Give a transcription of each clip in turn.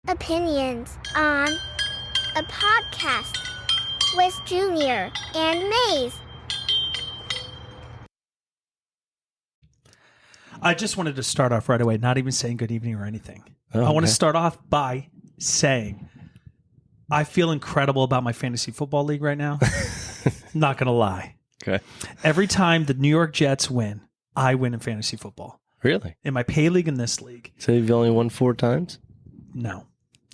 opinions on a podcast with Junior and Mase. I just wanted to start off right away, not even saying good evening or anything. Oh, I want to okay. start off by saying I feel incredible about my fantasy football league right now. Not going to lie. Okay. Every time the New York Jets win, I win in fantasy football. Really? In my pay league and this league. So you've only won 4 times? No.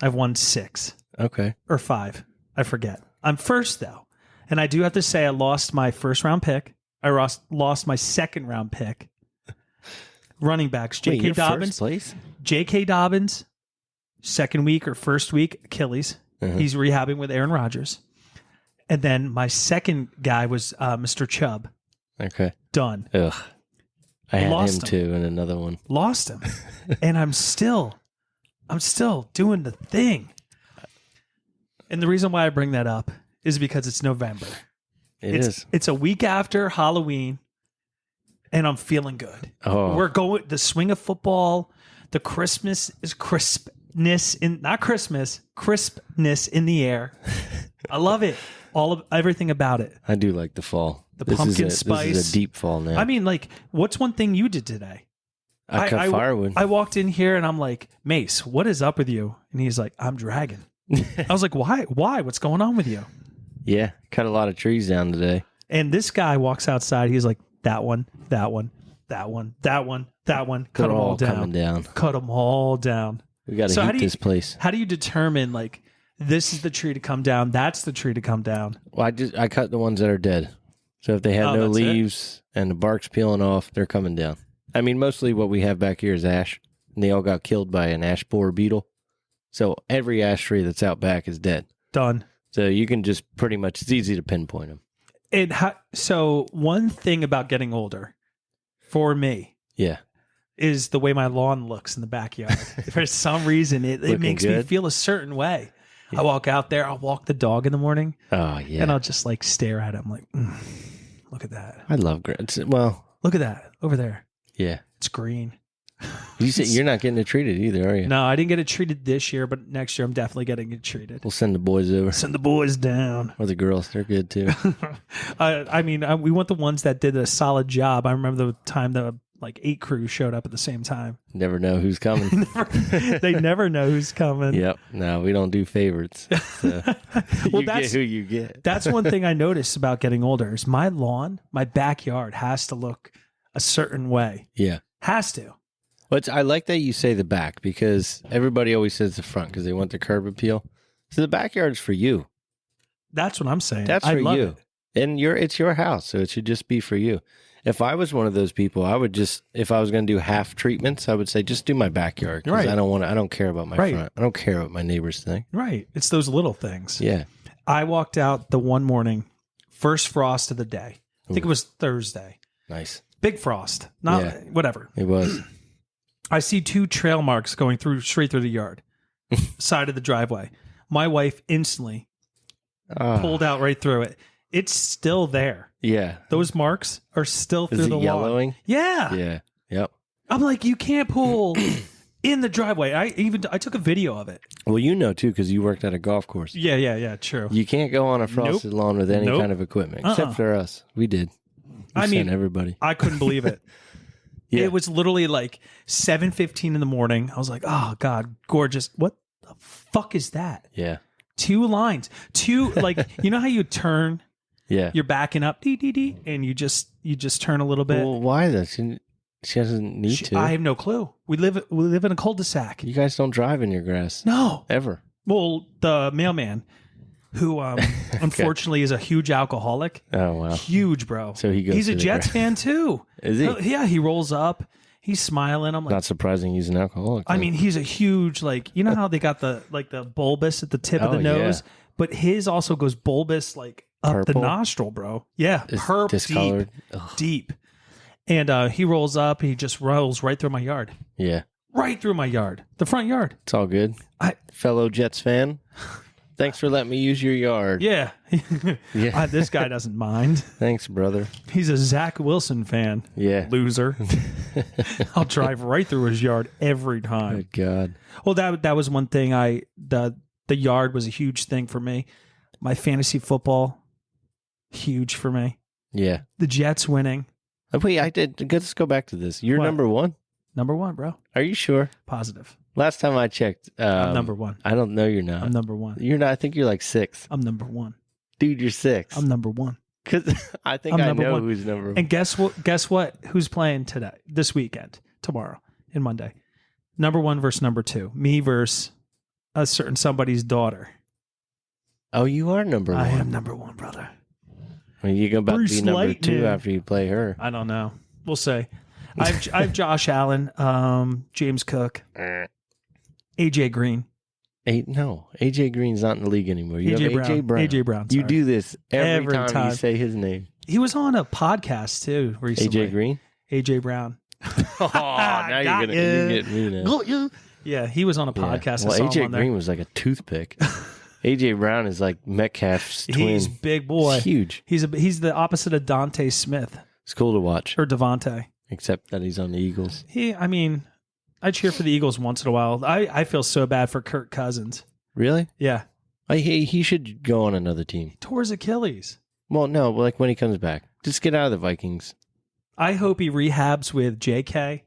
I've won 6 Okay. or 5. I forget. I'm first, though. And I do have to say I lost my first round pick. I lost my second round pick. Running backs, Wait, J.K. you're Dobbins. first place? J.K. Dobbins, second week or first week, Achilles. Uh-huh. He's rehabbing with Aaron Rodgers. And then my second guy was Mr. Chubb. Okay. Done. Ugh. I had Lost him him. too in another one. Lost him. And I'm still doing the thing. And the reason why I bring that up is because it's November. It's a week after Halloween. And I'm feeling good. Oh. We're going the swing of football. The Christmas is crispness in crispness in the air. I love it. Everything about it. I do like the fall. The pumpkin spice. This is a deep fall now. I mean, like, what's one thing you did today? I cut firewood. I walked in here and I'm like, Mase, what is up with you? And he's like, I'm dragging. I was like, why? What's going on with you? Yeah. Cut a lot of trees down today. And this guy walks outside. He's like, that one, that one, that one, that one, that one. Cut They're them all all down. coming down. Cut them all down. We got to heat this place. How do you determine, like, this is the tree to come down, that's the tree to come down? Well, I cut the ones that are dead. So if they have no that's it? leaves and the bark's peeling off, they're coming down. I mean, mostly what we have back here is ash, and they all got killed by an ash borer beetle. So every ash tree that's out back is dead. Done. So you can just pretty much, it's easy to pinpoint them. So one thing about getting older, for me, Yeah. is the way my lawn looks in the backyard. For some reason, it makes me good? feel a certain way. Yeah. I walk out there, I'll walk the dog in the morning, Oh, yeah. and I'll just like stare at it. I'm like, look at that. I love grass. Well, Look at that over there. yeah. It's green. You said you're not getting it treated either, are you? No, I didn't get it treated this year, but next year I'm definitely getting it treated. We'll send the boys over. Send the boys down. Or the girls. They're good too. We want the ones that did a solid job. I remember the time that like 8 crews showed up at the same time. Never know who's coming. They never know who's coming. Yep. No, we don't do favorites. So Well, you get who you get. That's one thing I noticed about getting older is my lawn, my backyard has to look a certain way. Yeah. Has to. But I like that you say the back because everybody always says the front because they want the curb appeal. So the backyard's for you. That's what I'm saying. That's I for love you. it. And it's your house, so it should just be for you. If I was one of those people, I would just, if I was going to do half treatments, I would say just do my backyard because Right. I don't care about my Right. front. I don't care what my neighbors think. Right. It's those little things. Yeah. I walked out the one morning, first frost of the day. I think it was Thursday. Nice. Big frost. Not Yeah. whatever. It was. I see 2 trail marks going straight through the yard, side of the driveway. My wife instantly pulled out right through it. It's still there. Yeah. Those marks are still Is through it the lawn. yellowing? Yeah. Yeah. Yep. I'm like, you can't pull in the driveway. I took a video of it. Well, you know, too, because you worked at a golf course. Yeah, true. You can't go on a frosted lawn with any kind of equipment, except for us. We did. We sent everybody. I couldn't believe it. Yeah. It was literally like 7:15 in the morning. I was like, oh, God, gorgeous. What the fuck is that? Yeah. 2 lines. 2, like, you know how you turn, Yeah. you're backing up, dee, and you just turn a little bit? Well, why though? She doesn't need to. I have no clue. We live in a cul-de-sac. You guys don't drive in your grass. No. Ever. Well, the mailman, who unfortunately is a huge alcoholic. Oh, wow. Huge, bro. So he goes He's a to the Jets grass. fan too. Is he? Yeah, he rolls up. He's smiling. I'm like, Not surprising he's an alcoholic. I though. mean, he's a huge, like, you know how they got the bulbous at the tip of the Oh, nose, yeah. but his also goes bulbous like up the Purple? nostril, bro. Yeah, It's purple, discolored. deep. And he rolls up. He just rolls right through my yard, Yeah. right through my yard, the front yard. It's all good. Fellow Jets fan, thanks for letting me use your yard. Yeah, Yeah. This guy doesn't mind. Thanks, brother. He's a Zach Wilson fan. Yeah. Loser. I'll drive right through his yard every time. Good God. Well, that was one thing. The yard was a huge thing for me. My fantasy football, huge for me. Yeah. The Jets winning. Wait, let's go back to this. You're What? number one? Number one, bro. Are you sure? Positive. Last time I checked. I'm number one. I don't know you're not. I'm number one. You're not. I think you're like 6th. I'm number one. Dude, you're 6th. I'm number one. Because I think I know who's number one. And guess what? Who's playing this weekend, tomorrow, and Monday? Number one versus number two. Me versus a certain somebody's daughter. Oh, you are number one. I am number one, brother. I mean, you're about to Bruce be number Lightning. 2 after you play her. I don't know. We'll see. I have Josh Allen, James Cook, AJ Green. No, AJ Green's not in the league anymore. You AJ have AJ Brown. AJ Brown. You sorry. do this every Every time you time. say his name. He was on a podcast too recently. AJ Green? AJ Brown. Oh, now you're getting me now. Got you. Yeah, he was on a podcast. Well, I saw him AJ on there. Green was like a toothpick. AJ Brown is like Metcalf's twin. He's big boy. He's huge. He's the opposite of Dante Smith It's cool to watch, or Devontae. except that he's on the Eagles. I cheer for the Eagles once in a while. I feel so bad for Kirk Cousins. Really? Yeah. He should go on another team. He tore his Achilles. Well, no, like when he comes back. Just get out of the Vikings. I hope he rehabs with JK,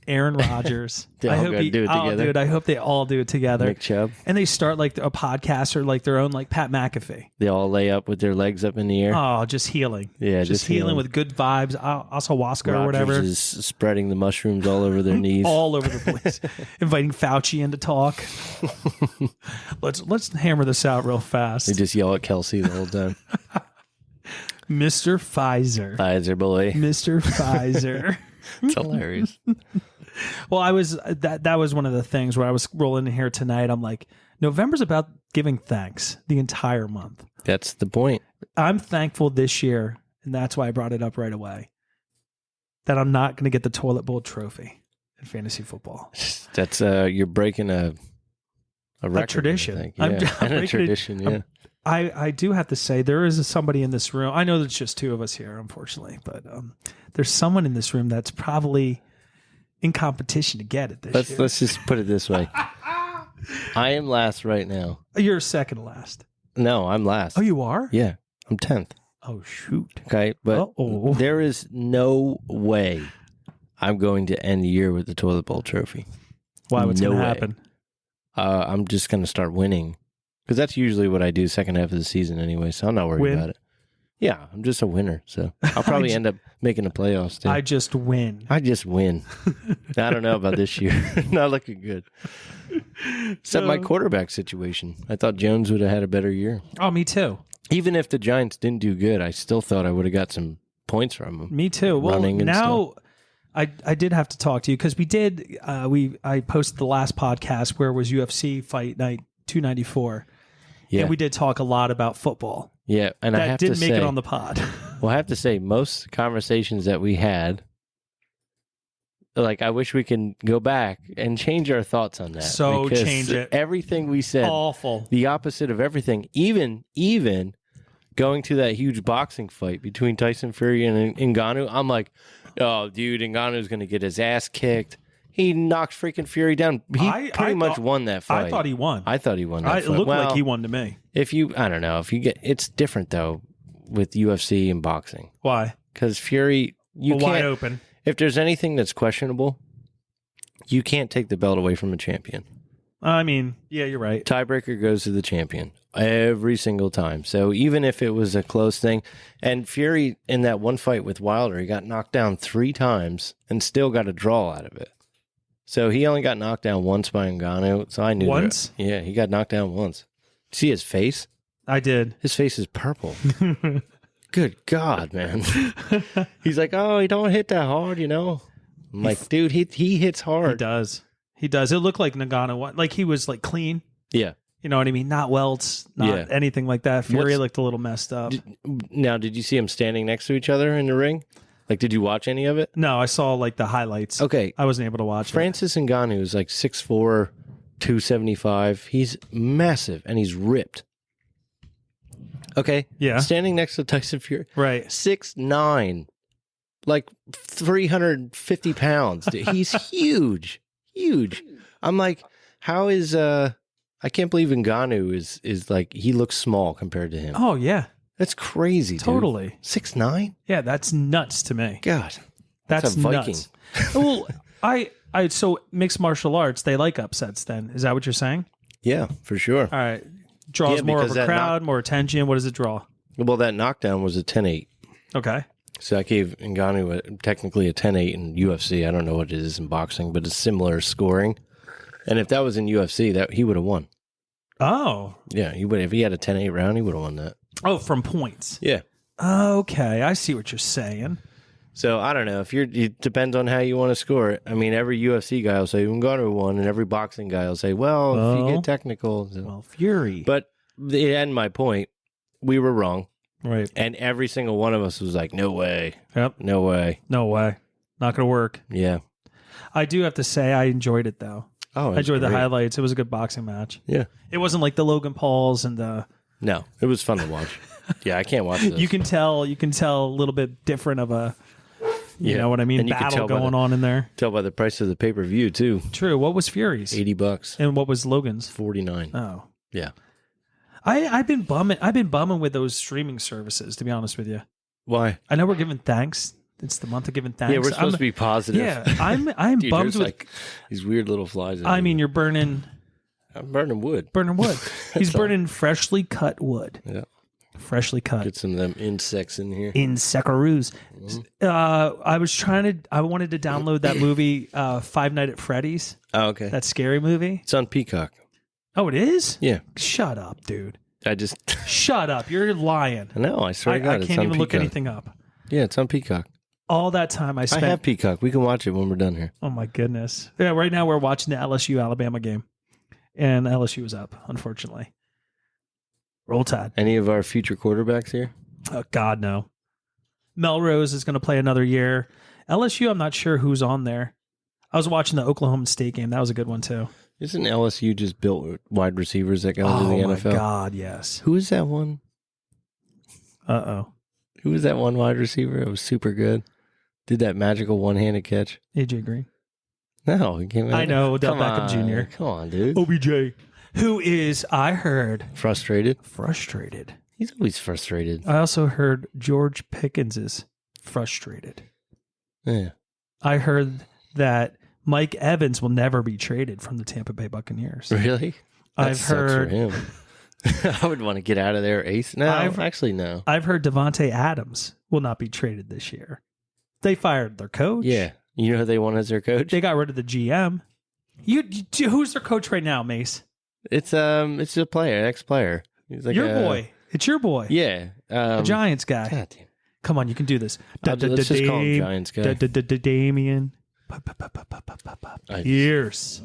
Aaron Rodgers. They all gotta do it Oh, together. dude, I hope they all do it together. Nick Chubb. And they start like a podcast or like their own like Pat McAfee. They all lay up with their legs up in the air. Oh, just healing. Yeah, just healing with good vibes. Ayahuasca or Rodgers whatever. is spreading the mushrooms all over their knees. All over the place. Inviting Fauci in to talk. Let's hammer this out real fast. They just yell at Kelsey the whole time. Mr. Pfizer. Pfizer boy. Mr. Pfizer. It's hilarious. Well, that was one of the things where I was rolling in here tonight. I'm like, November's about giving thanks the entire month. That's the point. I'm thankful this year, and that's why I brought it up right away, that I'm not going to get the toilet bowl trophy in fantasy football. That's you're breaking a record, tradition. I think. I'm Yeah. And a breaking tradition, yeah. I do have to say there is somebody in this room. I know there's just two of us here, unfortunately, but there's someone in this room that's probably in competition to get it this year. Let's just put it this way. I am last right now. You're second last. No, I'm last. Oh, you are? Yeah, I'm 10th. Oh, shoot. Okay, but Uh-oh. there is no way I'm going to end the year with the toilet bowl trophy. Why? What's No going to way. happen? I'm just going to start winning because that's usually what I do second half of the season anyway, so I'm not worried Win? about it. Yeah, I'm just a winner, so I'll probably end up making the playoffs too. I just win. I just win. I don't know about this year. Not looking good. Except my quarterback situation. I thought Jones would have had a better year. Oh, me too. Even if the Giants didn't do good, I still thought I would have got some points from him. Me too. Well, Running and now I did have to talk to you because we did. I posted the last podcast where it was UFC Fight Night 294. Yeah, And we did talk a lot about football. yeah, and I That have to didn't make say, it on the pod. well, I have to say, most conversations that we had, like, I wish we can go back and change our thoughts on that. So because change it. Everything we said, Awful. the opposite of everything. Even going to that huge boxing fight between Tyson Fury and Ngannou, I'm like, oh, dude, Ngannou's going to get his ass kicked. He knocked freaking Fury down. He pretty much won that fight. I thought he won. I thought he won that It fight. looked Well, like he won to me. I don't know. It's different though with UFC and boxing Why? because Fury, you Wide can't. open. If there's anything that's questionable, you can't take the belt away from a champion. I mean, yeah, you're right. Tiebreaker goes to the champion every single time. So even if it was a close thing, and Fury in that one fight with Wilder, he got knocked down 3 times and still got a draw out of it. So he only got knocked down once by Ngannou. So I knew Once? Yeah, he got knocked down once. See his face? I did. His face is purple. Good God, man. He's like, oh, he don't hit that hard, you know? I'm like, dude, he hits hard. He does. He does. It looked like Nagano won. Like he was like clean. Yeah. You know what I mean? Not welts, not anything like that. Fury looked a little messed up. Now, did you see him standing next to each other in the ring? Like, did you watch any of it? No, I saw like the highlights. Okay. I wasn't able to watch Francis Ngannou is like 6'4", 275. He's massive and he's ripped. Okay. Yeah. Standing next to Tyson Fury. it. Right. 6'9", like 350 pounds. Dude. He's huge. I'm like, how is I can't believe Ngannou is like, he looks small compared to him. Oh yeah, That's crazy. totally. Dude. 6'9"? Yeah, that's nuts to me. God, That's a Viking. nuts. Well, so mixed martial arts, they like upsets. Then is that what you're saying? Yeah, for sure. All right, draws Yeah, more of because a that crowd, more attention. What does it draw? Well, that knockdown was a 10-8. Okay. So I gave Ngannou technically a 10-8 in UFC. I don't know what it is in boxing, but it's similar scoring. And if that was in UFC, that he would have won. Oh. Yeah, he would. If he had a 10-8 round, he would have won that. Oh, from points. Yeah. Okay, I see what you're saying. So I don't know if it depends on how you want to score it. I mean, every UFC guy will say Ngannou won, and every boxing guy will say, well, if you get technical. So. Well, Fury. But and my point, we were wrong. Right. And every single one of us was like, no way. Yep. No way. No way. Not going to work. Yeah. I do have to say I enjoyed it, though. Oh, I enjoyed the highlights. It was a good boxing match. Yeah. It wasn't like the Logan Pauls and the... No, it was fun to watch. Yeah, I can't watch this. You can tell a little bit different of a... You know what I mean? And you can battle tell going on in there. Tell by the price of the pay-per-view, too. True. What was Fury's? $80. And what was Logan's? 49. Oh. Yeah. I've been bumming with those streaming services, to be honest with you. Why? I know we're giving thanks. It's the month of giving thanks. Yeah, we're supposed to be positive. Yeah, I'm Dude, bummed with like these weird little flies. I mean, you're burning wood. He's burning freshly cut wood. Yeah. Freshly cut. Get some of them insects in here. Insectaroos. I wanted to download that movie, Five Nights at Freddy's. Oh, okay. That scary movie. It's on Peacock. Oh, it is? Yeah. Shut up, dude. Shut Shut up. You're lying. No, I swear to God, I it's can't on even look Peacock. anything up. Yeah, it's on Peacock. All that time I spent. I have Peacock. We can watch it when we're done here. Oh my goodness. Yeah, right now we're watching the LSU Alabama game. And LSU is up, unfortunately. Roll Tide. Any of our future quarterbacks here? Oh, God, no. Melrose is going to play another year. LSU, I'm not sure who's on there. I was watching the Oklahoma State game. That was a good one, too. Isn't LSU just built wide receivers that go into the NFL? Oh, my God, yes. Who is that one? Uh-oh. Who was that one wide receiver? It was super good. Did that magical one-handed catch? AJ Green. No, he came out. I know, Odell Beckham Jr. Come on, dude. OBJ. Who is, I heard... Frustrated? Frustrated. He's always frustrated. I also heard George Pickens is frustrated. Yeah. I heard that Mike Evans will never be traded from the Tampa Bay Buccaneers. Really? That I've sucks heard for him. I would want to get out of there, Ace. No, actually, no. I've heard Devontae Adams will not be traded this year. They fired their coach. Yeah. You know who they want as their coach? They got rid of the GM. Who's their coach right now, Mace? It's a player, ex-player. He's like your boy. It's your boy. Yeah. The Giants guy. God damn. Come on, you can do this. Let's just call him Giants guy. Damian Pierce.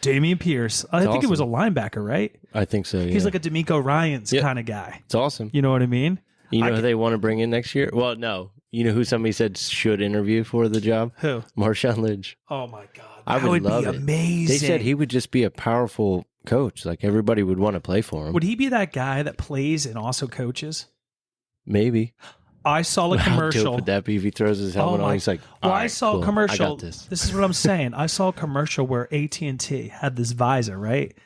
Damian Pierce. I think it was a linebacker, right? I think so, yeah. He's like a D'Amico Ryans kind of guy. It's awesome. You know what I mean? You know who they want to bring in next year? Well, no. You know who somebody said should interview for the job? Who? Marshawn Lynch. Oh, my God. I would love be it. Amazing. They said he would just be a powerful coach. Like, everybody would want to play for him. Would he be that guy that plays and also coaches? Maybe. I saw a commercial. How dope would that be if he throws his helmet on? He's like, I saw a commercial. I got this. This is what I'm saying. I saw a commercial where AT&T had this visor, right?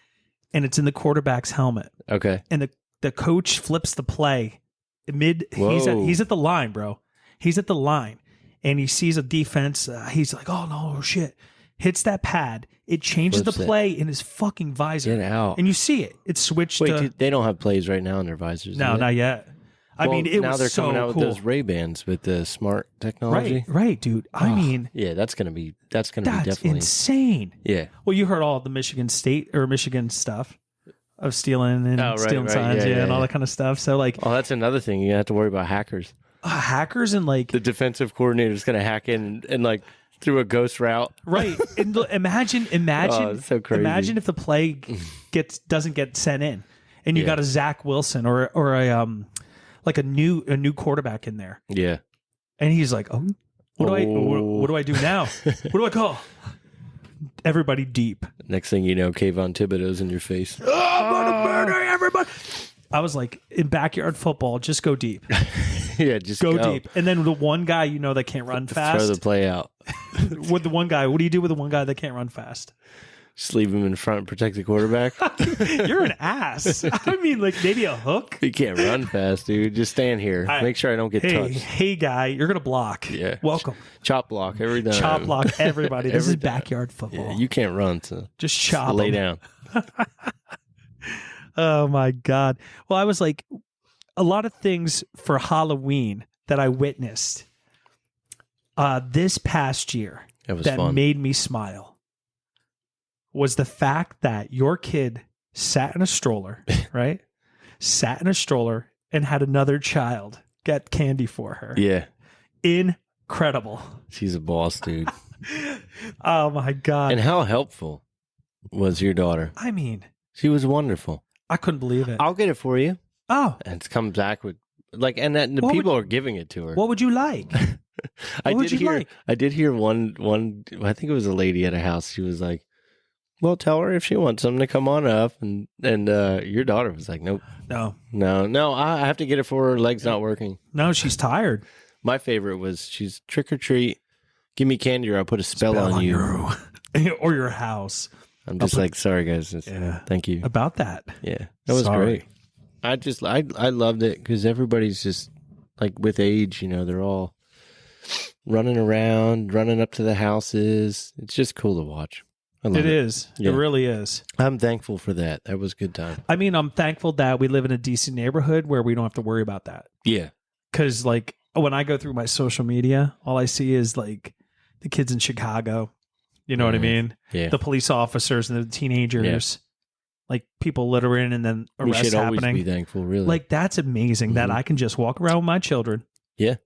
And it's in the quarterback's helmet. Okay. And the coach flips the play mid. Whoa. He's at the line, bro. He's at the line, and he sees a defense. He's like, oh no, shit! Hits that pad. It changes the play in his fucking visor. Get out. And you see it. It's switched. Wait, they don't have plays right now in their visors. No, not yet. I mean, it now was they're so coming out cool. with those Ray-Bans with the smart technology. Right, dude. I mean, yeah, that's gonna be definitely insane. Yeah. Well, you heard all the Michigan State or Michigan stuff of stealing and stealing signs, and all that kind of stuff. So, like, oh, that's another thing. You have to worry about hackers. Hackers and like the defensive coordinator is going to hack in and like through a ghost route. Right. And imagine, oh, it's so crazy. Imagine if the play doesn't get sent in, and you got a Zach Wilson or a like a new quarterback in there. Yeah. And he's like, oh, what do I do now? What do I call? Everybody deep. Next thing you know, Kayvon Thibodeau's in your face. Oh, I'm gonna murder everybody. I was like, in backyard football, just go deep. Yeah, just go deep. And then the one guy that can't run fast. Throw the play out. With the one guy, what do you do with the one guy that can't run fast? Just leave him in front and protect the quarterback. You're an ass. I mean, like maybe a hook. He can't run fast, dude. Just stand here. Make sure I don't get touched. Hey, guy, you're gonna block. Yeah. Welcome. Chop block every time. Chop block everybody. This is backyard football. Yeah, you can't run, so just chop. Lay down. Oh my God. Well, I was like, a lot of things for Halloween that I witnessed this past year that fun. made me smile was the fact that your kid sat in a stroller, right? Sat in a stroller and had another child get candy for her. Yeah. Incredible. She's a boss, dude. Oh my God. And how helpful was your daughter? I mean, she was wonderful. I couldn't believe it. I'll get it for you. Oh. And it comes back with and that the people are giving it to her. What would you like? I did hear one I think it was a lady at a house. She was like, well, tell her if she wants something to come on up. And your daughter was like, nope. No, I have to get it for her. Leg's not working. No, she's tired. My favorite was she's trick or treat. Give me candy or I'll put a spell on you. Or your house. I'm just like, sorry, guys. Thank you. About that. Yeah, that was great. I loved it because everybody's just like with age, they're all running around, running up to the houses. It's just cool to watch. It is. Yeah. It really is. I'm thankful for that. That was a good time. I mean, I'm thankful that we live in a decent neighborhood where we don't have to worry about that. Yeah. Because like when I go through my social media, all I see is like the kids in Chicago. You know what I mean? Yeah. The police officers and the teenagers. Like people littering and then arrests happening. We should always be thankful, really. Like that's amazing that I can just walk around with my children. Yeah.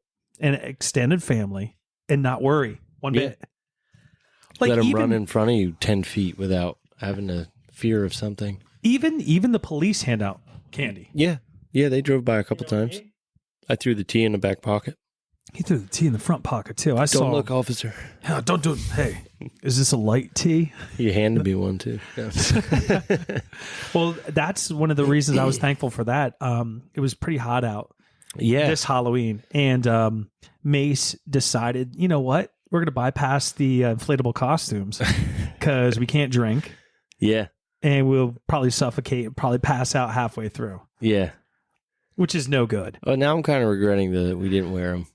And extended family and not worry one bit. Like let them run in front of you 10 feet without having a fear of something. Even the police hand out candy. Yeah. Yeah, they drove by a couple times. I threw the tea in the back pocket. He threw the tea in the front pocket, too. Don't look, officer. Don't do it. Hey, is this a light tea? He handed me one, too. Well, that's one of the reasons I was thankful for that. It was pretty hot out this Halloween. And Mase decided, you know what? We're going to bypass the inflatable costumes because we can't drink. Yeah. And we'll probably suffocate and probably pass out halfway through. Yeah. Which is no good. Oh, now I'm kind of regretting that we didn't wear them.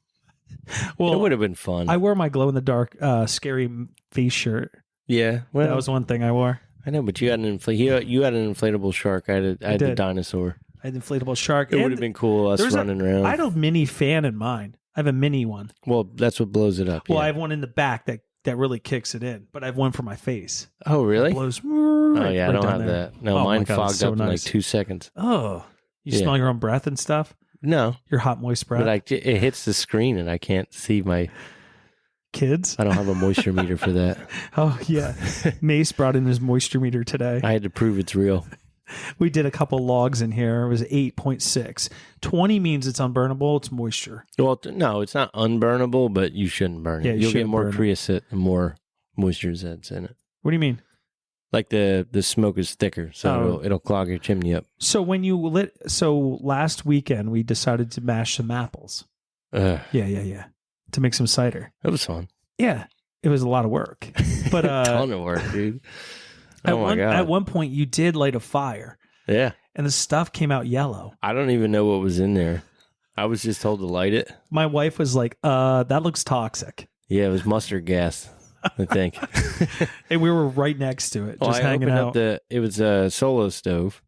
Well, it would have been fun. I wore my glow-in-the-dark scary face shirt. Yeah. Well, that was one thing I wore. I know, but you had an inflatable shark. I had the dinosaur. I had the inflatable shark. It would have been cool us running around. I had a mini fan in mine. I have a mini one. Well, that's what blows it up. Well, I have one in the back that really kicks it in, but I have one for my face. Oh, really? It blows. I don't have that. No, mine fogged up in like 2 seconds. Oh, you smell your own breath and stuff? No. Your hot, moist breath? But it hits the screen and I can't see my kids. I don't have a moisture meter for that. Oh, yeah. Mase brought in his moisture meter today. I had to prove it's real. We did a couple logs in here. It was 8.6. 20 means it's unburnable. It's moisture. Well, no, it's not unburnable, but you shouldn't burn it. You'll get more creosote and more moisture that's in it. What do you mean? Like the smoke is thicker, so it'll clog your chimney up. So last weekend we decided to mash some apples. Yeah. To make some cider. That was fun. Yeah. It was a lot of work. But ton of work, dude. God. At one point you did light a fire. Yeah. And the stuff came out yellow. I don't even know what was in there. I was just told to light it. My wife was like, that looks toxic. Yeah, it was mustard gas, I think. And we were right next to it, just hanging out. It was a solo stove,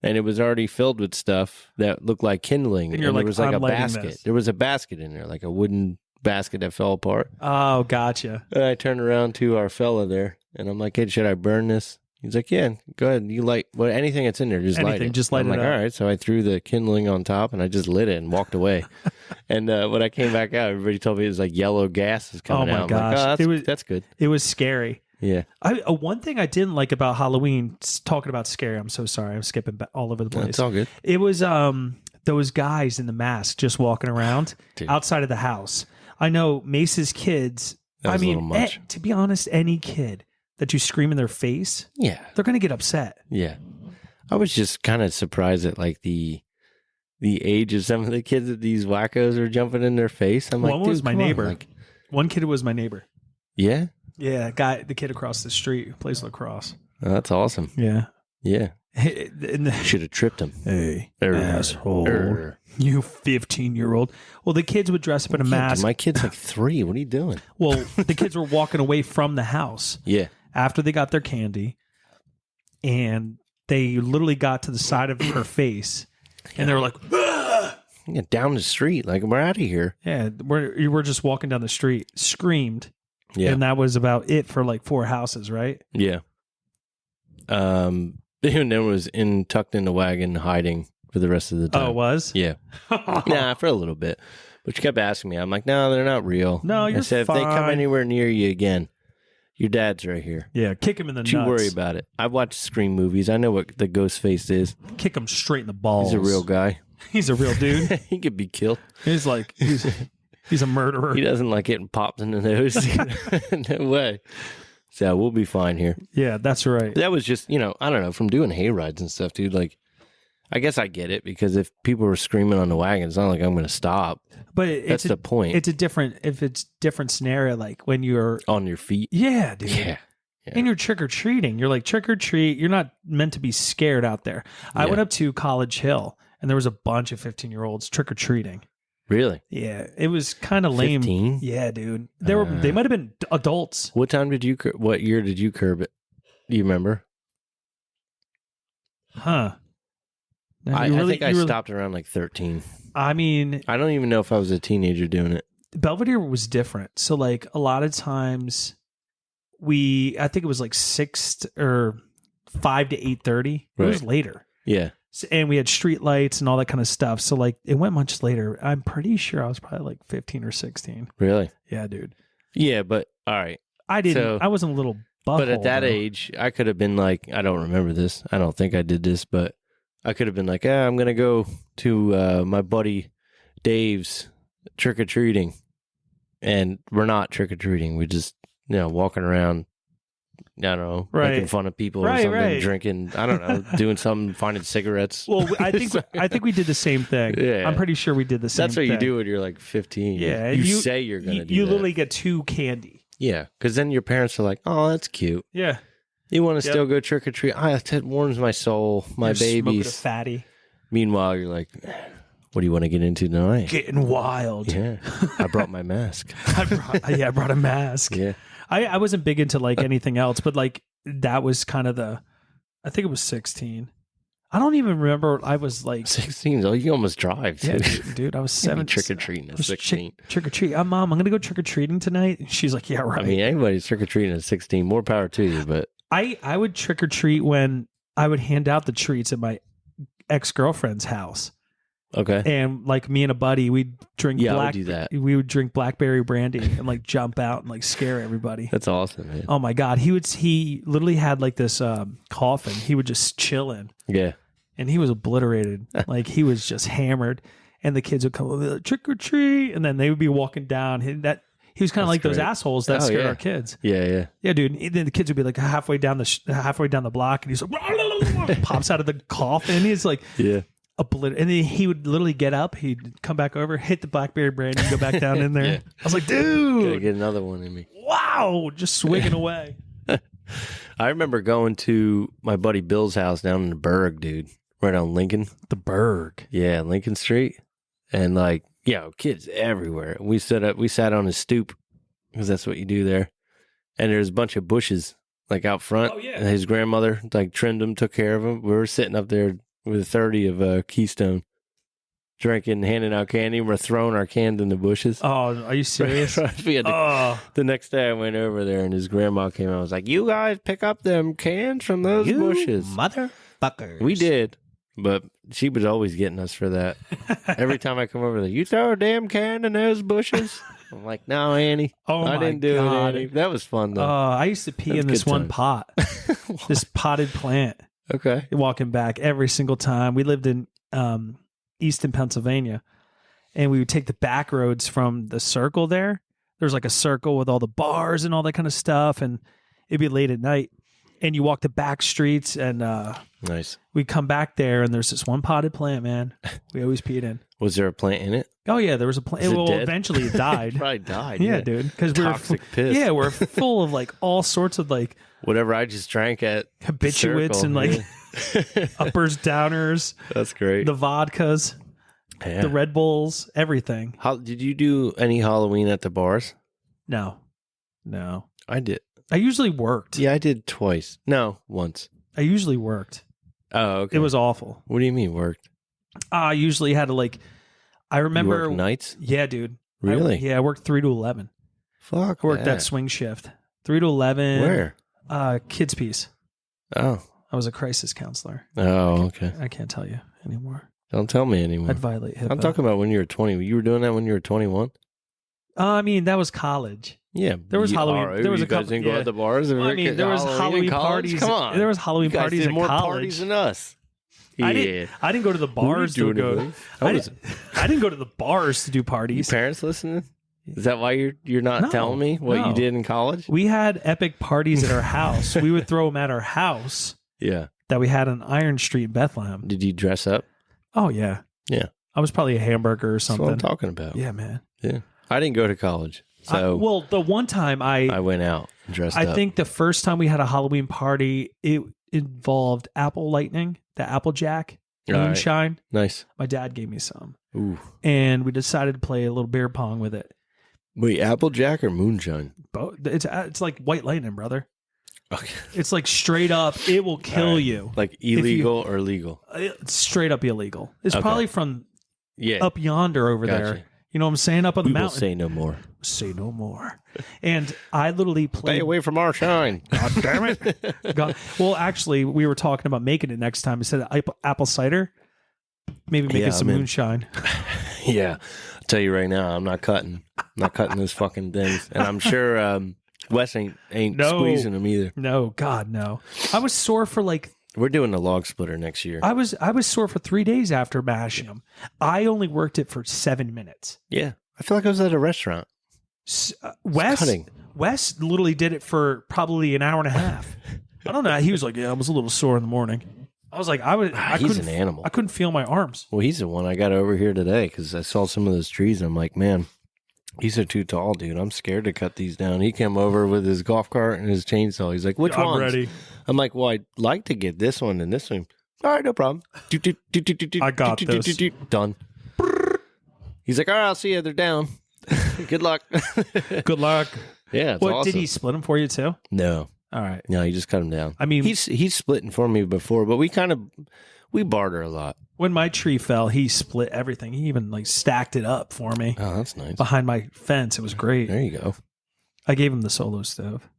and it was already filled with stuff that looked like kindling. And there was like a basket. This. There was a basket in there, like a wooden basket that fell apart. Oh, gotcha. And I turned around to our fella there, and I'm like, hey, should I burn this? He's like, yeah, go ahead. You light anything that's in there, just light it. Just light it up. All right. So I threw the kindling on top and I just lit it and walked away. And when I came back out, everybody told me it was like yellow gas is coming out. Oh my gosh. Like, that's good. It was scary. Yeah. One thing I didn't like about Halloween, talking about scary, I'm so sorry. I'm skipping all over the place. It's all good. It was those guys in the mask just walking around outside of the house. I know Mace's kids. That was a little much. To be honest, any kid that you scream in their face, they're going to get upset. Yeah. I was just kind of surprised at like the the age of some of the kids that these wackos are jumping in their face. I'm like, one was dude, my come on, neighbor. like, One kid was my neighbor. yeah? Yeah, the kid across the street who plays lacrosse. Oh, that's awesome. Yeah. Yeah. Should have tripped him. Hey, asshole. You 15-year-old. Well, the kids would dress up in a mask. My kid's like 3. What are you doing? Well, the kids were walking away from the house. Yeah. After they got their candy, and they literally got to the side of her face, and they were like, "Ah!" Yeah, down the street. Like, we're out of here. Yeah, we're just walking down the street, screamed. Yeah. And that was about it for like 4 houses, right? Yeah. And then was tucked in the wagon hiding for the rest of the time. Oh, it was? Yeah. Nah, for a little bit. But she kept asking me. I'm like, no, they're not real. No, you're I said, fine. if they come anywhere near you again, your dad's right here. Yeah, kick him in the nuts. Don't you worry about it. I've watched Scream movies. I know what the ghost face is. Kick him straight in the balls. He's a real guy. He's a real dude. He could be killed. He's like, he's a murderer. He doesn't like getting popped in the nose. No way. So we'll be fine here. Yeah, that's right. That was just, I don't know, from doing hay rides and stuff, dude. Like, I guess I get it, because if people were screaming on the wagon, it's not like I'm going to stop. But that's the point. It's different scenario, like when you're on your feet. Yeah, dude. Yeah. And you're trick or treating. You're like, trick or treat. You're not meant to be scared out there. I went up to College Hill, and there was a bunch of 15-year-olds trick or treating. Really? Yeah, it was kind of lame. 15? Yeah, dude. They might have been adults. What year did you curb it? Do you remember? Huh. I think I stopped around like 13. I mean, I don't even know if I was a teenager doing it. Belvedere was different. So like a lot of times I think it was like 6 or 5 to 8:30. It was later. Yeah. And we had street lights and all that kind of stuff. So like it went much later. I'm pretty sure I was probably like 15 or 16. Really? Yeah, dude. Yeah, but all right. I wasn't a little butthole. But at that age, I could have been like, I don't remember this. I don't think I did this, but I could have been like, I'm going to go to my buddy Dave's trick-or-treating. And we're not trick-or-treating. We're just, walking around, I don't know, making fun of people or something, drinking, I don't know, doing something, finding cigarettes. Well, I think we did the same thing. Yeah. I'm pretty sure we did the same thing. That's what you do when you're like 15. Yeah. You say you're going to do You that. literally get 2 candy. Yeah, because then your parents are like, oh, that's cute. Yeah. You want to still go trick-or-treat? That warms my soul, my babies. Smoking a fatty. Meanwhile, you're like, what do you want to get into tonight? Getting wild. Yeah. I brought my mask. I brought a mask. Yeah. I wasn't big into like anything else, but like that was kind of I think it was 16. I don't even remember. I was like 16. Oh, you almost drive, too. Yeah, dude, I was 7. Trick-or-treating at 16. Trick-or-treat. Mom, I'm going to go trick-or-treating tonight. And she's like, yeah, right. I mean, anybody's trick-or-treating at 16. More power to you, but I would trick-or-treat when I would hand out the treats at my ex-girlfriend's house. Okay. And like me and a buddy, we'd drink I would do that. We would drink blackberry brandy and like jump out and like scare everybody. That's awesome, man. Oh my God. He literally had like this coffin. He would just chill in. Yeah. And he was obliterated. Like he was just hammered. And the kids would come over, trick or treat. And then they would be walking down. He was kind of like those assholes that scared our kids. Yeah. Yeah, dude. And then the kids would be like halfway down the block, and he's like, pops out of the coffin. And he's like, yeah. And then he would literally get up. He'd come back over, hit the blackberry brandy, and go back down in there. Yeah. I was like, dude, gotta get another one in me. Wow, just swigging away. I remember going to my buddy Bill's house down in the Berg, dude, right on Lincoln. The Berg. Yeah, Lincoln Street. And like, kids everywhere. We sat on his stoop, because that's what you do there. And there's a bunch of bushes like out front. Oh, yeah. And his grandmother like trimmed them, took care of them. We were sitting up there with a 30 of Keystone, drinking, handing out candy. We're throwing our cans in the bushes. Oh, are you serious? The next day I went over there and his grandma came out. I was like, you guys pick up them cans from those bushes. Motherfuckers. We did, but she was always getting us for that. Every time I come over there, you throw a damn can in those bushes? I'm like, no, Annie. I didn't do it, Annie. That was fun, though. I used to pee in this one pot. This potted plant. Okay. Walking back every single time. We lived in Easton, Pennsylvania, and we would take the back roads from the circle there. There's like a circle with all the bars and all that kind of stuff, and it'd be late at night. and you walk the back streets, and Nice. we come back there, and there's this one potted plant, man. We always peed in. Was there a plant in it? Oh yeah, there was a plant. Is it Well, dead? eventually it died. Probably died. Yeah, dude. Because we were Toxic piss. Yeah, we're full of like all sorts of like Whatever I just drank at the habituates circle, and like yeah. uppers, downers, That's great. the vodkas, Yeah. the Red Bulls, everything. How did you do any Halloween at the bars? No. I did. I usually worked. Yeah, I did twice. No, once. I usually worked. Oh, okay. It was awful. What do you mean worked? I usually had to like. I remember You worked nights? Yeah, dude. Really? I worked 3 to 11. Fuck. I worked that swing shift. 3 to 11. Where? Kids piece. Oh. I was a crisis counselor. Oh, okay. I can't tell you anymore. Don't tell me anymore. I'd violate HIPAA. I'm talking about when you were 20. You were doing that when you were 21? I mean, that was college. Yeah. There was Halloween. Right. There was you a guys couple. didn't go Yeah. out the bars? Well, I mean, there was Halloween in college? parties. Come on. There was Halloween You guys parties did in more college. parties than us. I Yeah. didn't go to the bars to doing go. it, buddy? I didn't go to the bars to do Your parties. parents listening? Is that why you're not No, telling me what no. you did in college? We had epic parties at our house. We would throw them at our house Yeah. that we had on Iron Street in Bethlehem. Did you dress up? Oh yeah, Yeah. I was probably a hamburger or That's what something. I'm talking about. Yeah, man. Yeah. I didn't go to college. So well, the one time I went out and dressed up. I think the first time we had a Halloween party, it involved apple lightning, the Applejack All right. moonshine. Nice. My dad gave me some, Ooh. and we decided to play a little beer pong with it. Wait, Applejack or moonshine? It's like white lightning, brother. Okay. It's like straight up, it will kill All right. you. Like illegal or legal? It's straight up illegal. It's Okay. probably from Yeah. up yonder over Gotcha. there. You know what I'm saying? Up on the We will mountain. say no more. Say no more. And I literally Stay played. away from our shine. God damn it. God. Well, actually, we were talking about making it next time. Instead of apple cider, maybe making Yeah, some I'm in. moonshine. Yeah. I'll tell you right now, I'm not cutting those fucking things. And I'm sure Wes ain't No. squeezing them either. No, God, no. I was sore for like We're doing a log splitter next year. I was sore for 3 days after mashing them. I only worked it for 7 minutes. Yeah. I feel like I was at a restaurant. Cutting. Wes literally did it for probably an hour and a half. I don't know. He was like, "Yeah, I was a little sore in the morning." I was like, I He's couldn't. an animal. I couldn't feel my arms. Well, he's the one I got over here today because I saw some of those trees and I'm like, man, these are too tall, dude. I'm scared to cut these down. He came over with his golf cart and his chainsaw. He's like, which I'm ones? ready. I'm like, well, I'd like to get this one and this one. All right, no problem. I got this. Done. He's like, all right, I'll see you. They're down. Good luck. Good luck. Yeah, it's What awesome. did he split them for you too? No, All right. no, he just cut them down. I mean, He's splitting for me before, but we barter a lot. when my tree fell, he split everything. He even like stacked it up for me Oh, that's nice. behind my fence. It was great. There you go. I gave him the solo stove.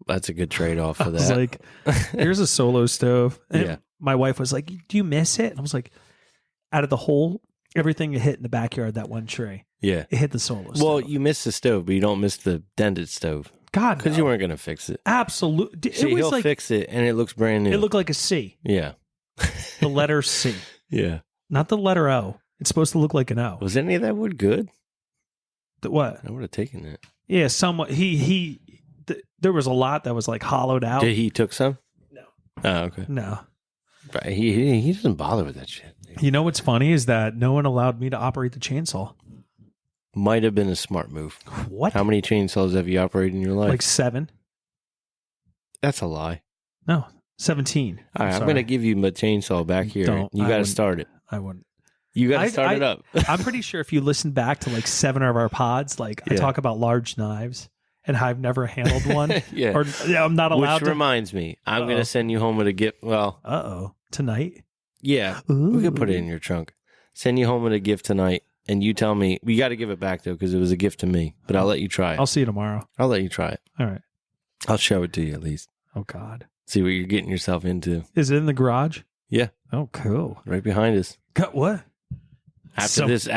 That's a good trade off for I was that. like, "Here's a solo stove." And Yeah. my wife was like, "Do you miss it?" And I was like, "Out of the whole, everything it hit in the backyard, that one tree, Yeah. it hit the solo stove." Well, you missed the stove, but you don't miss the dented stove God, because no. you weren't going to fix it. Absolutely. See, It was he'll like fix it, and it looks brand new. it looked like a C, yeah, the letter C, yeah. not the letter O. It's supposed to look like an O. Was any of that wood good? What? I would have taken it. Yeah, somewhat. There was a lot that was like hollowed out. Did he took some? No. Oh, okay. No. But he doesn't bother with that shit. You know what's funny is that no one allowed me to operate the chainsaw. Might have been a smart move. What? How many chainsaws have you operated in your life? Like 7? That's a lie. No, 17. All right, I'm sorry. going to give you my chainsaw back here. Don't. You I got to wouldn't. start it. I wouldn't. You got to start it up. I'm pretty sure if you listen back to like 7 of our pods, like I Yeah. talk about large knives and how I've never handled one. Yeah. Or I'm not allowed Which reminds me, I'm going Uh-oh. to send you home with a gift. Well, Tonight? yeah, Ooh. we could put it in your trunk. Send you home with a gift tonight, and you tell me. We got to give it back though, because it was a gift to me. But I'll let you try it. I'll see you tomorrow. I'll let you try it. All right. I'll show it to you at least. Oh, God. See what you're getting yourself into. Is it in the garage? Yeah, Oh, cool. right behind us. Got what? After this,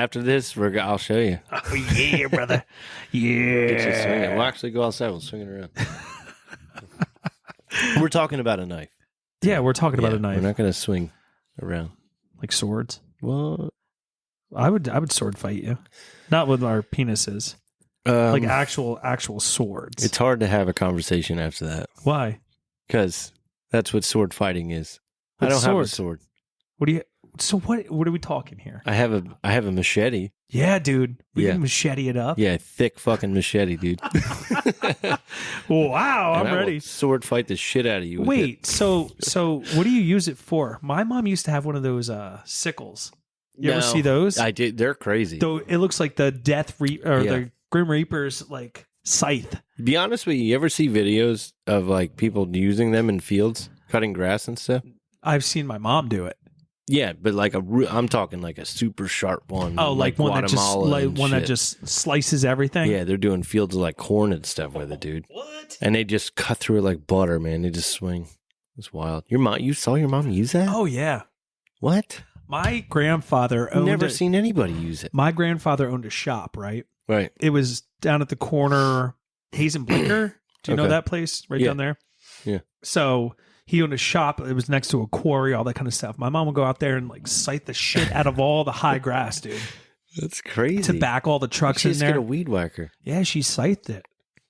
I'll show you. Oh, yeah, brother. Get you swinging. Yeah. We'll actually go outside. We'll swing it around. We're talking about a knife. Yeah, we're talking about Yeah, a knife. We're not going to swing around. Like swords. Well, I would sword fight you. Not with our penises. Like actual swords. it's hard to have a conversation after that Why? because That's what sword fighting is. With I don't have a swords? sword. What do you? So what are we talking here? I have a machete. Yeah, dude. We Yeah. can machete it up. Yeah, thick fucking machete, dude. Wow, And I'm I will ready. sword fight the shit out of you. with it. Wait, so what do you use it for? My mom used to have one of those sickles. You ever see those? I did. They're crazy. Though it looks like the the Grim Reaper's like scythe. To be honest with you ever see videos of like people using them in fields, cutting grass and stuff? I've seen my mom do it. Yeah, but like I'm talking like a super sharp one. Oh, like one that just Guatemala and that shit. just slices everything. Yeah, they're doing fields of like corn and stuff with it, dude. What? And they just cut through it like butter, man. They just swing. It's wild. You saw your mom use that? Oh yeah. What? My grandfather I've owned. never seen anybody use it. My grandfather owned a shop. Right. Right. It was down at the corner, Hayes and Blinker. Do you know Okay. that place right Yeah. down there? Yeah. So he owned a shop. It was next to a quarry, all that kind of stuff. My mom would go out there and like scythe the shit out of all the high grass, dude, That's crazy. to back all the trucks She in just there. get a weed whacker. Yeah, she scythed it.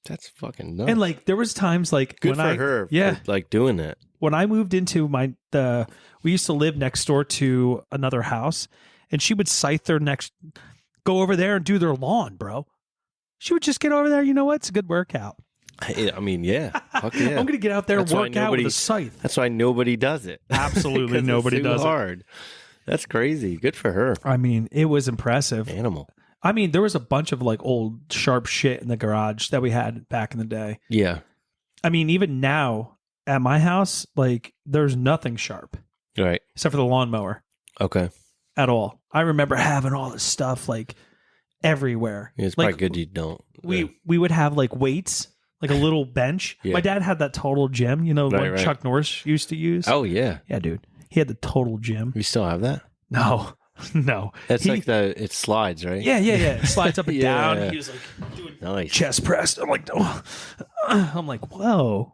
That's fucking nuts. And like there was times like good when for her. Yeah. For, like doing that. When I moved into we used to live next door to another house, and she would scythe go over there and do their lawn, bro. She would just get over there. You know what? It's a good workout. I mean, yeah. Fuck yeah. I'm going to get out there and That's why work out with nobody- a scythe. That's why nobody does it. Absolutely 'Cause nobody it's too does it. hard. That's crazy. Good for her. I mean, it was impressive. Animal. I mean, there was a bunch of like old sharp shit in the garage that we had back in the day. Yeah. I mean, even now at my house, like there's nothing sharp Right. except for the lawnmower Okay. at all. I remember having all this stuff like everywhere. Yeah, it's like, probably good you don't. We would have like weights, like a little bench. Yeah. My dad had that total gym, Right, one right. Chuck Norris used to use. Oh yeah. Yeah, dude. He had the total gym. You still have that? No, no. That's He- like it slides, right? Yeah. It slides up and Yeah. down. He was like doing Nice. chest press. I'm like, whoa.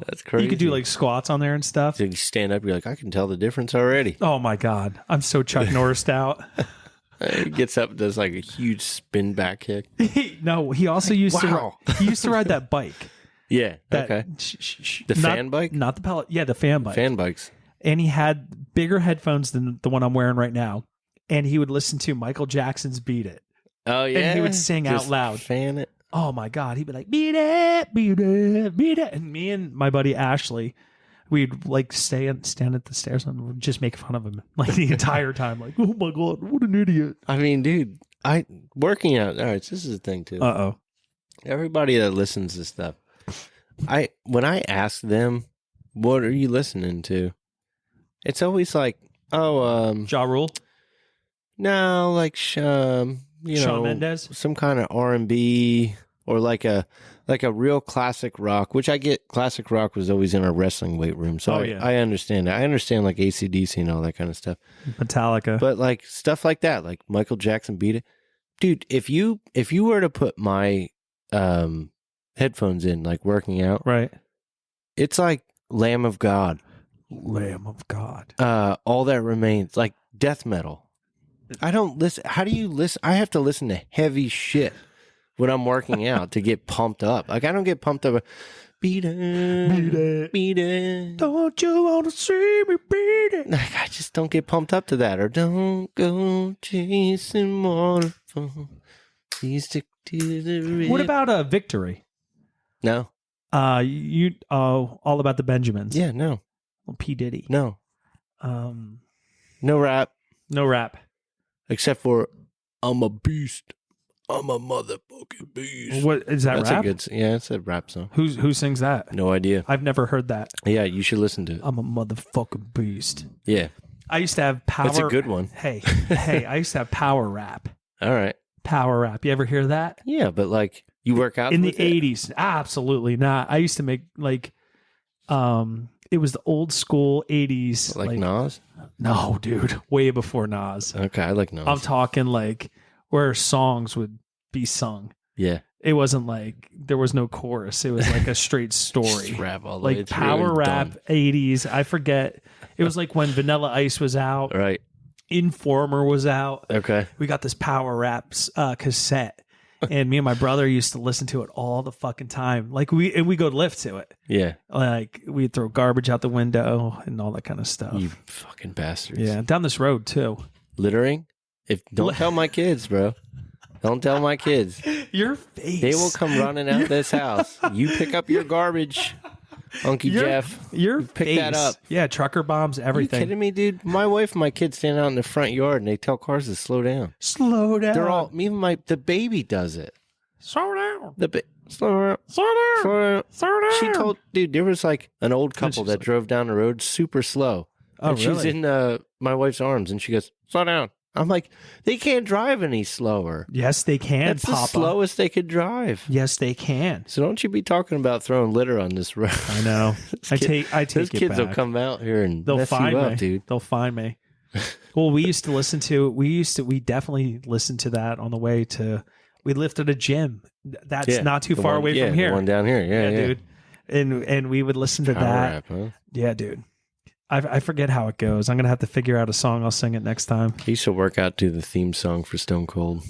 That's crazy. You could do like squats on there and stuff. So you stand up, you're like, I can tell the difference already. Oh my God. I'm so Chuck Norris out. He gets up, does like a huge spin back kick. No, he also used wow. he used to ride that bike. Yeah. That, okay. The not- fan bike? Not the pellet. Yeah, the fan bike. Fan bikes. And he had bigger headphones than the one I'm wearing right now. And he would listen to Michael Jackson's Beat It. Oh yeah. he would sing Just out loud. Fan it. Oh my God. He'd be like, beat it, beat it, beat it. And me and my buddy Ashley, we'd like stand at the stairs and we'd just make fun of him like the entire time. Like, oh my God, what an idiot. I mean, dude, working out. All right, so this is the thing too. Uh-oh. Everybody that listens to stuff, when I ask them, what are you listening to? It's always like, Ja Rule? no, like Shawn Mendes? some kind of R&B or like a real classic rock, which I get. Classic rock was always in our wrestling weight room, so I understand that. I understand like AC/DC and all that kind of stuff. Metallica. But like stuff like that, like Michael Jackson Beat It, dude. If you were to put my headphones in, like working out, right. it's like Lamb of God, Lamb of God. All That Remains, like death metal. I don't listen. How do you listen? I have to listen to heavy shit when I'm working out to get pumped up. Like I don't get pumped up. Beat it, beat it. Don't you want to see me beat it? Like I just don't get pumped up to that. Or don't go chasing waterfall. Please stick to the rhythm. What about Victory? No. All About the Benjamins. Yeah, no. Well, P. Diddy. No. Um, No rap. no rap. Except for I'm a beast. I'm a motherfucking beast. What is that? That's rap? a good. Yeah, it's a rap song. Who sings that? No idea. I've never heard that. Yeah, you should listen to it. I'm a motherfucking beast. Yeah, I used to have power. that's a good one. Hey, I used to have power rap. All right. Power rap. You ever hear that? Yeah, but like you work out In the with it? 80s? Absolutely not. I used to make like, it was the old school 80s. like Nas. No, dude, way before Nas. Okay, I like Nas. I'm talking like where songs would be sung. yeah, It wasn't like there was no chorus. It was like a straight story. Just rap all the way Like through power and rap done. 80s. I forget. It was like when Vanilla Ice was out, Right. Informer was out. Okay. We got this power rap cassette, And me and my brother used to listen to it all the fucking time. Like we go lift to it. Yeah. Like we'd throw garbage out the window and all that kind of stuff. You fucking bastards. Yeah, down this road too. Littering? Don't tell my kids, bro. Don't tell my kids. Your face. They will come running out this house. You pick up your garbage, Unky Jeff. Your pick face. that up. Yeah, trucker bombs, everything. Are you kidding me, dude? My wife and my kids stand out in the front yard and they tell cars to slow down. Slow down. They're all, even the baby does it. Slow down. Slow down. Slow down. Slow down. Slow down. She told, dude, there was like an old couple that drove down the road super slow. Oh, and really? she's in my wife's arms and she goes, slow down. I'm like, they can't drive any slower. Yes, they can, That's Papa. the slowest they could drive. Yes, they can. So don't you be talking about throwing litter on this road. I know. I take those it kids back. will come out here and They'll mess find you me, up, dude. They'll find me. Well, we definitely listened to that on the way to. We lifted a gym. That's not too far away from here. The one down here, yeah, dude. And we would listen to Power that. rap, huh? Yeah, dude. I forget how it goes. I'm gonna have to figure out a song. I'll sing it next time. I used to work out to the theme song for Stone Cold.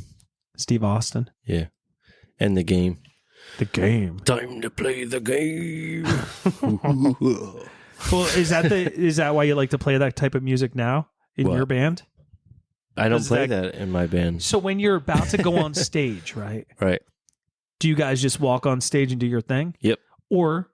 Steve Austin. Yeah, and the game. The game. Time to play the game. Well, is that why you like to play that type of music now in What? your band? I don't Is play that- that in my band. So when you're about to go on stage, right? Right. Do you guys just walk on stage and do your thing? Yep. Or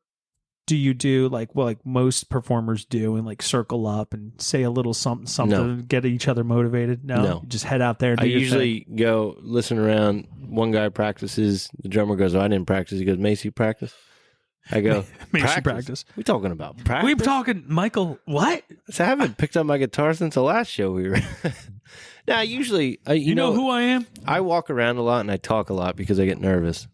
do you do like most performers do and like circle up and say a little something No. to get each other motivated? No. No. You just head out there and do I your usually go listen around. One guy practices. The drummer goes, "Oh, I didn't practice." He goes, "Mace, you practice?" I go, Makes you practice. We talking about practice? We're talking, Michael. What? So I haven't picked up my guitar since the last show we were. Now, usually, You know who I am? I walk around a lot and I talk a lot because I get nervous.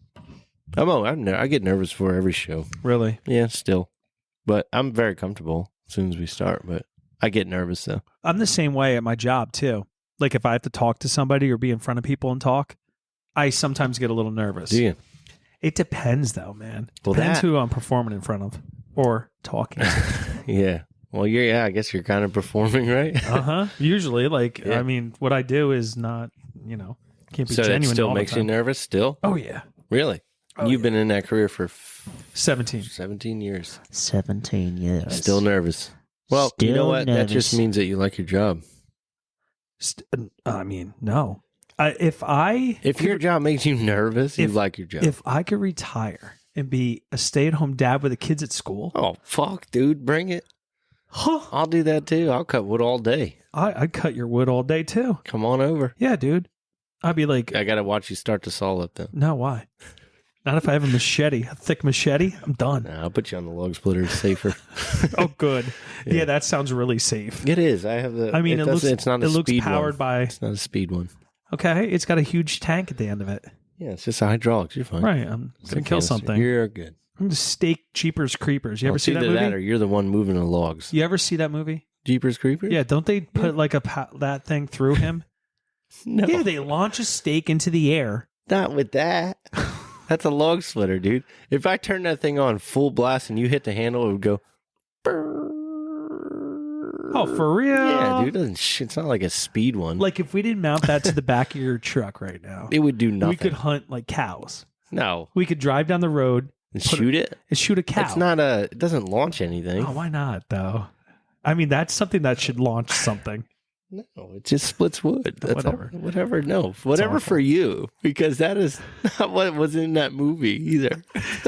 I get nervous for every show. Really? Yeah, still, but I'm very comfortable as soon as we start. But I get nervous though. I'm the same way at my job too. Like if I have to talk to somebody or be in front of people and talk, I sometimes get a little nervous. Do you? It depends though, man. Well, Depends who I'm performing in front of or talking to. Yeah. Well, I guess you're kind of performing, right? Usually, like, Yeah. I mean, what I do is not, can't be So it genuine. still all the makes you time. nervous. Still, Oh yeah, really? Oh, You've been in that career for 17. 17 years. 17 years. Still nervous. Well, you know Still what? That just nervous. means that you like your job. I mean, no. If Your job makes you nervous, you if- like your job. if I could retire and be a stay-at-home dad with the kids at school, Oh, fuck, dude. Bring it. I'll do that too. I'll cut wood all day. I'd cut your wood all day too. Come on over. Yeah, dude. I'd be like, I got to watch you start to saw up then. no, why? Not if I have a thick machete. I'm done. Nah, I'll put you on the log splitter. It's safer. Oh, good. Yeah. Yeah, that sounds really safe. It is. I have the. I mean, it's not a it looks speed powered one. by. It's not a speed one. Okay, it's got a huge tank at the end of it. Yeah, it's just a hydraulics. You're fine. Right, I'm It's gonna a kill canister. something. You're good. I'm gonna stake Jeepers Creepers. You ever Well, see that either movie? that or you're the one moving the logs. You ever see that movie? Jeepers Creepers? Yeah, don't they put like that thing through him? No. Yeah, they launch a stake into the air. Not with that. That's a log splitter, dude. If I turn that thing on full blast and you hit the handle, it would go. Oh, for real? Yeah, dude. It's not like a speed one. Like if we didn't mount that to the back of your truck right now, it would do nothing. we could hunt like cows. No. We could drive down the road And put shoot it? and shoot a cow. It's not it doesn't launch anything. Oh, why not though? I mean, that's something that should launch something. No, it just splits wood. That's Whatever. All, whatever. No, whatever awful. for you, because that is not what was in that movie either.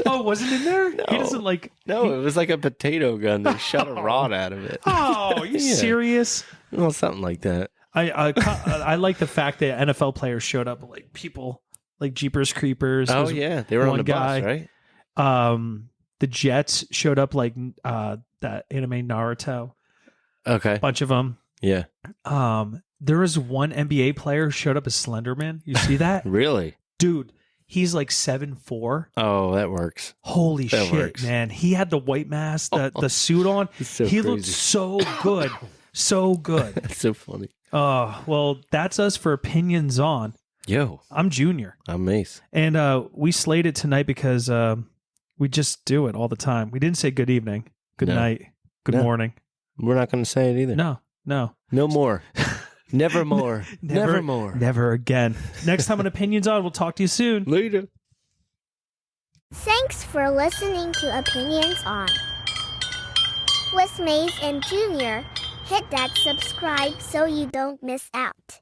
Oh, wasn't in there? No. He doesn't like. No, it was like a potato gun. They shot a rod out of it. Oh, are you Yeah. serious? Well, something like that. I like the fact that NFL players showed up like people like Jeepers Creepers. Oh was yeah, they were on one the guy. bus, right? The Jets showed up like that anime Naruto. Okay. Bunch of them. Yeah. There was one NBA player who showed up as Slenderman. You see that? Really? Dude, he's like 7'4". Oh, that works. Holy That shit, works. man. He had the white mask, the suit on. He's so he crazy. looked so good. So good. That's so funny. Well, that's us for opinions on. Yo, I'm Junior. I'm Mace. And we slayed it tonight because we just do it all the time. We didn't say good evening, good No. night, good No. morning. We're not going to say it either. No. No more. Nevermore. Nevermore. Never again. Next time on Opinions On, we'll talk to you soon. Later. Thanks for listening to Opinions On with Mase and Junior. Hit that subscribe so you don't miss out.